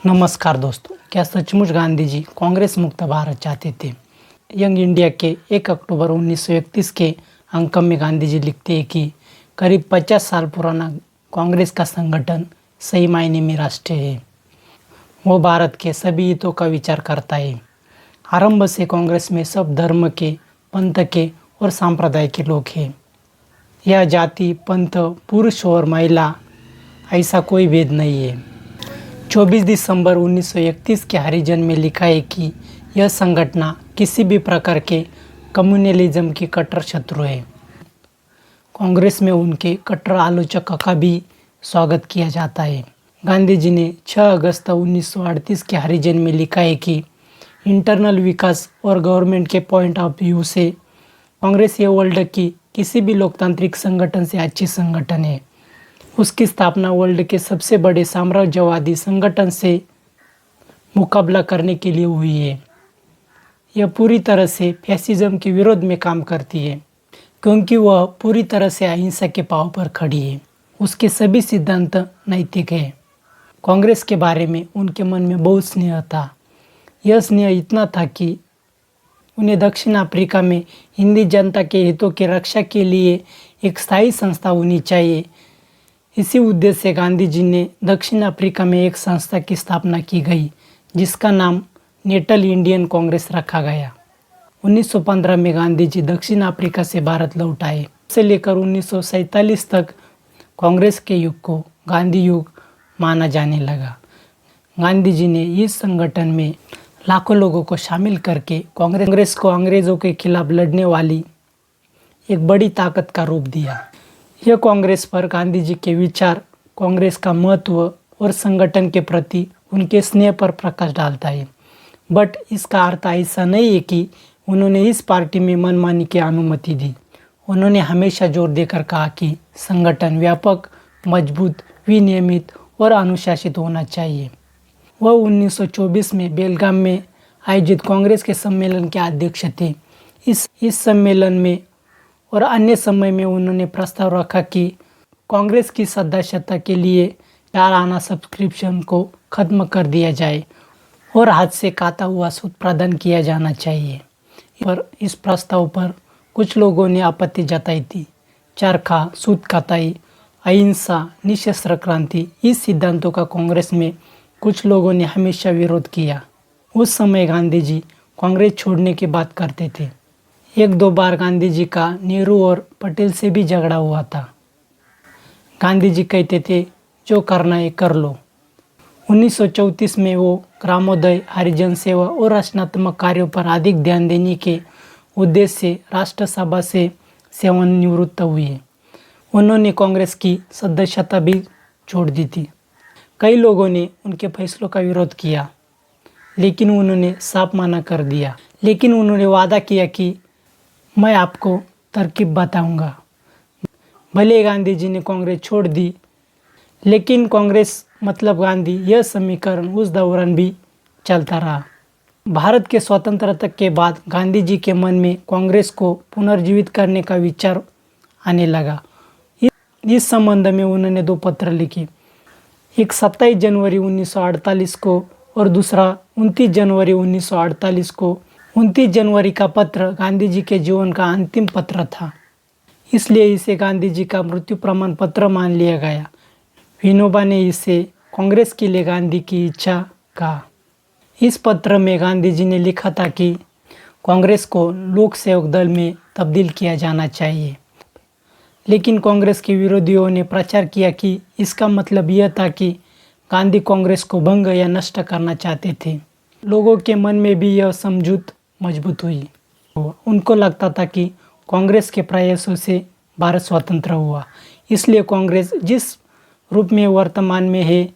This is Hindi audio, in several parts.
नमस्कार दोस्तों, क्या सचमुच गांधी जी कांग्रेस मुक्त भारत चाहते थे? यंग इंडिया के 1 अक्टूबर 1931 के अंक में गांधी जी लिखते हैं कि करीब 50 साल पुराना कांग्रेस का संगठन सही मायने में राष्ट्रीय है। वो भारत के सभी हितों का विचार करता है। आरंभ से कांग्रेस में सब धर्म के, पंथ के और संप्रदाय के लोग हैं। यह जाति, पंथ, पुरुष और महिला ऐसा कोई भेद नहीं है। 24 दिसंबर 1931 के हरिजन में लिखा है कि यह संगठन किसी भी प्रकार के कम्युनलिज्म की कट्टर शत्रु है। कांग्रेस में उनके कट्टर आलोचकों का भी स्वागत किया जाता है। गांधी जी ने 6 अगस्त 1938 के हरिजन में लिखा है कि इंटरनल विकास और गवर्नमेंट के पॉइंट ऑफ व्यू से कांग्रेस ये वर्ल्ड की किसी भी लोकतांत्रिक संगठन से अच्छी संगठन है। उसकी स्थापना वर्ल्ड के सबसे बड़े साम्राज्यवादी संगठन से मुकाबला करने के लिए हुई है। यह पूरी तरह से फैसिज्म के विरोध में काम करती है, क्योंकि वह पूरी तरह से अहिंसा के पांव पर खड़ी है। उसके सभी सिद्धांत नैतिक है। कांग्रेस के बारे में उनके मन में बहुत स्नेह था। यह स्नेह इतना था कि उन्हें दक्षिण अफ्रीका में हिंदी जनता के हितों की रक्षा के लिए एक स्थायी संस्था होनी चाहिए। इसी उद्देश्य से गांधी जी ने दक्षिण अफ्रीका में एक संस्था की स्थापना की गई, जिसका नाम नेटल इंडियन कांग्रेस रखा गया। 1915 में गांधी जी दक्षिण अफ्रीका से भारत लौट आए। से लेकर 1947 तक कांग्रेस के युग को गांधी युग माना जाने लगा। गांधी जी ने इस संगठन में लाखों लोगों को शामिल करके कांग्रेस को अंग्रेज़ों के खिलाफ लड़ने वाली एक बड़ी ताकत का रूप दिया। यह कांग्रेस पर गांधी जी के विचार, कांग्रेस का महत्व और संगठन के प्रति उनके स्नेह पर प्रकाश डालता है। बट इसका अर्थ ऐसा नहीं है कि उन्होंने इस पार्टी में मनमानी की अनुमति दी। उन्होंने हमेशा जोर देकर कहा कि संगठन व्यापक, मजबूत, विनियमित और अनुशासित होना चाहिए। वह 1924 में बेलगाम में आयोजित कांग्रेस के सम्मेलन के अध्यक्ष थे। इस सम्मेलन में और अन्य समय में उन्होंने प्रस्ताव रखा कि कांग्रेस की सदस्यता के लिए 4 आना सब्सक्रिप्शन को खत्म कर दिया जाए और हाथ से काता हुआ सूद प्रदान किया जाना चाहिए। पर इस प्रस्ताव पर कुछ लोगों ने आपत्ति जताई थी। चरखा, सूद कताई, अहिंसा, निशस्त्र क्रांति, इस सिद्धांतों का कांग्रेस में कुछ लोगों ने हमेशा विरोध किया। उस समय गांधी जी कांग्रेस छोड़ने की बात करते थे। 1-2 बार गांधी जी का नेहरू और पटेल से भी झगड़ा हुआ था। गांधी जी कहते थे, जो करना है कर लो। 1934 में वो ग्रामोदय, हरिजन सेवा और रचनात्मक कार्यों पर अधिक ध्यान देने के उद्देश्य से राष्ट्रसभा से सेवानिवृत्त हुए। उन्होंने कांग्रेस की सदस्यता भी छोड़ दी थी। कई लोगों ने उनके फैसलों का विरोध किया, लेकिन उन्होंने साफ मना कर दिया। लेकिन उन्होंने वादा किया कि मैं आपको तरकीब बताऊंगा। भले गांधी जी ने कांग्रेस छोड़ दी, लेकिन कांग्रेस मतलब गांधी, यह समीकरण उस दौरान भी चलता रहा। भारत के स्वतंत्रता के बाद गांधी जी के मन में कांग्रेस को पुनर्जीवित करने का विचार आने लगा। इस संबंध में उन्होंने 2 पत्र लिखे, एक 27 जनवरी 1948 को और दूसरा 29 जनवरी 1948 को। 29 जनवरी का पत्र गांधी जी के जीवन का अंतिम पत्र था, इसलिए इसे गांधी जी का मृत्यु प्रमाण पत्र मान लिया गया। विनोबा ने इसे कांग्रेस के लिए गांधी की इच्छा कहा। इस पत्र में गांधी जी ने लिखा था कि कांग्रेस को लोक सेवक दल में तब्दील किया जाना चाहिए, लेकिन कांग्रेस के विरोधियों ने प्रचार किया कि इसका मतलब यह था कि गांधी कांग्रेस को भंग या नष्ट करना चाहते थे। लोगों के मन में भी यह समझूत मजबूत हुई। उनको लगता था कि कांग्रेस के प्रयासों से भारत स्वतंत्र हुआ, इसलिए कांग्रेस जिस रूप में वर्तमान में है,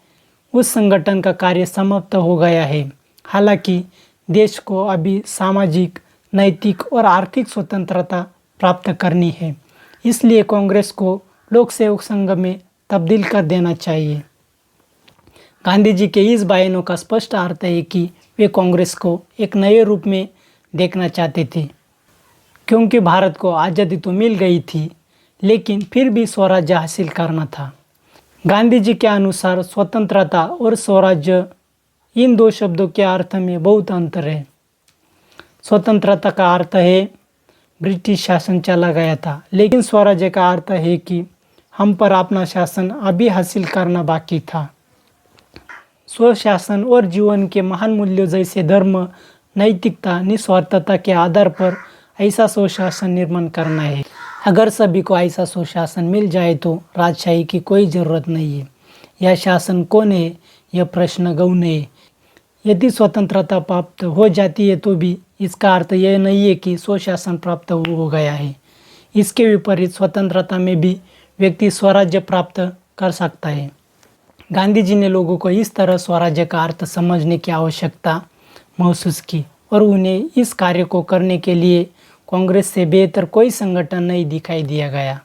उस संगठन का कार्य समाप्त हो गया है। हालांकि देश को अभी सामाजिक, नैतिक और आर्थिक स्वतंत्रता प्राप्त करनी है, इसलिए कांग्रेस को लोक सेवक संघ में तब्दील कर देना चाहिए। गांधी जी के इस बयानों का स्पष्ट अर्थ है कि वे कांग्रेस को एक नए रूप में देखना चाहते थे, क्योंकि भारत को आज़ादी तो मिल गई थी, लेकिन फिर भी स्वराज्य हासिल करना था। गांधी जी के अनुसार स्वतंत्रता और स्वराज्य इन दो शब्दों के अर्थ में बहुत अंतर है। स्वतंत्रता का अर्थ है ब्रिटिश शासन चला गया था, लेकिन स्वराज्य का अर्थ है कि हम पर अपना शासन अभी हासिल करना बाकी था। स्वशासन और जीवन के महान मूल्यों जैसे धर्म, नैतिकता, निस्वार्थता के आधार पर ऐसा स्वशासन निर्माण करना है। अगर सभी को ऐसा स्वशासन मिल जाए तो राजशाही की कोई ज़रूरत नहीं है। यह शासन कौन है, यह प्रश्न गौण है। यदि स्वतंत्रता प्राप्त हो जाती है तो भी इसका अर्थ यह नहीं है कि स्वशासन प्राप्त हो गया है। इसके विपरीत स्वतंत्रता में भी व्यक्ति स्वराज्य प्राप्त कर सकता है। गांधी जी ने लोगों को इस तरह स्वराज्य का अर्थ समझने की आवश्यकता महसूस की और उन्हें इस कार्य को करने के लिए कांग्रेस से बेहतर कोई संगठन नहीं दिखाई दिया गया,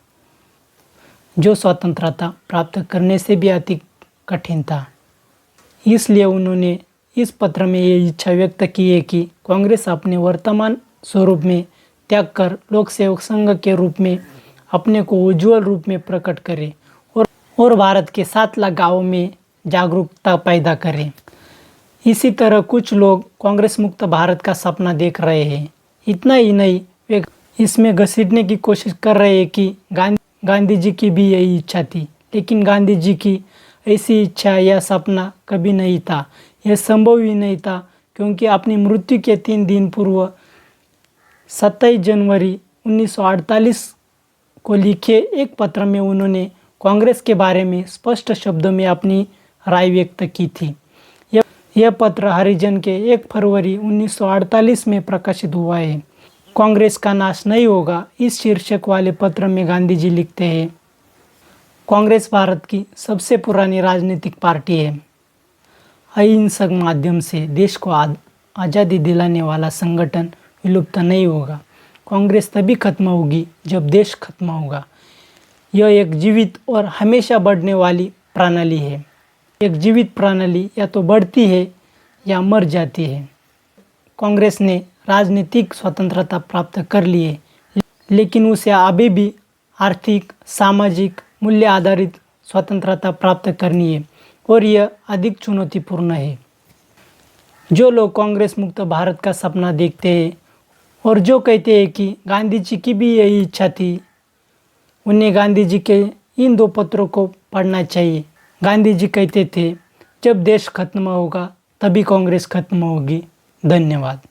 जो स्वतंत्रता प्राप्त करने से भी अधिक कठिन था। इसलिए उन्होंने इस पत्र में ये इच्छा व्यक्त की है कि कांग्रेस अपने वर्तमान स्वरूप में त्याग कर लोक सेवक संघ के रूप में अपने को उज्जवल रूप में प्रकट करे और भारत के 7 लाख गाँवों में जागरूकता पैदा करे। इसी तरह कुछ लोग कांग्रेस मुक्त भारत का सपना देख रहे हैं। इतना ही नहीं, वे इसमें घसीटने की कोशिश कर रहे हैं कि गांधी जी की भी यही इच्छा थी, लेकिन गांधी जी की ऐसी इच्छा या सपना कभी नहीं था। यह संभव ही नहीं था, क्योंकि अपनी मृत्यु के 3 दिन पूर्व 27 जनवरी 1948 को लिखे एक पत्र में उन्होंने कांग्रेस के बारे में स्पष्ट शब्दों में अपनी राय व्यक्त की थी। यह पत्र हरिजन के 1 फरवरी 1948 में प्रकाशित हुआ है। कांग्रेस का नाश नहीं होगा, इस शीर्षक वाले पत्र में गांधी जी लिखते हैं, कांग्रेस भारत की सबसे पुरानी राजनीतिक पार्टी है। अहिंसक माध्यम से देश को आज़ादी दिलाने वाला संगठन विलुप्त नहीं होगा। कांग्रेस तभी खत्म होगी जब देश खत्म होगा। यह एक जीवित और हमेशा बढ़ने वाली प्रणाली है। एक जीवित प्रणाली या तो बढ़ती है या मर जाती है। कांग्रेस ने राजनीतिक स्वतंत्रता प्राप्त कर ली है, लेकिन उसे अभी भी आर्थिक, सामाजिक, मूल्य आधारित स्वतंत्रता प्राप्त करनी है और यह अधिक चुनौतीपूर्ण है। जो लोग कांग्रेस मुक्त भारत का सपना देखते हैं और जो कहते हैं कि गांधी जी की भी यही इच्छा थी, उन्हें गांधी जी के इन 2 पत्रों को पढ़ना चाहिए। गांधी जी कहते थे, जब देश खत्म होगा तभी कांग्रेस खत्म होगी। धन्यवाद।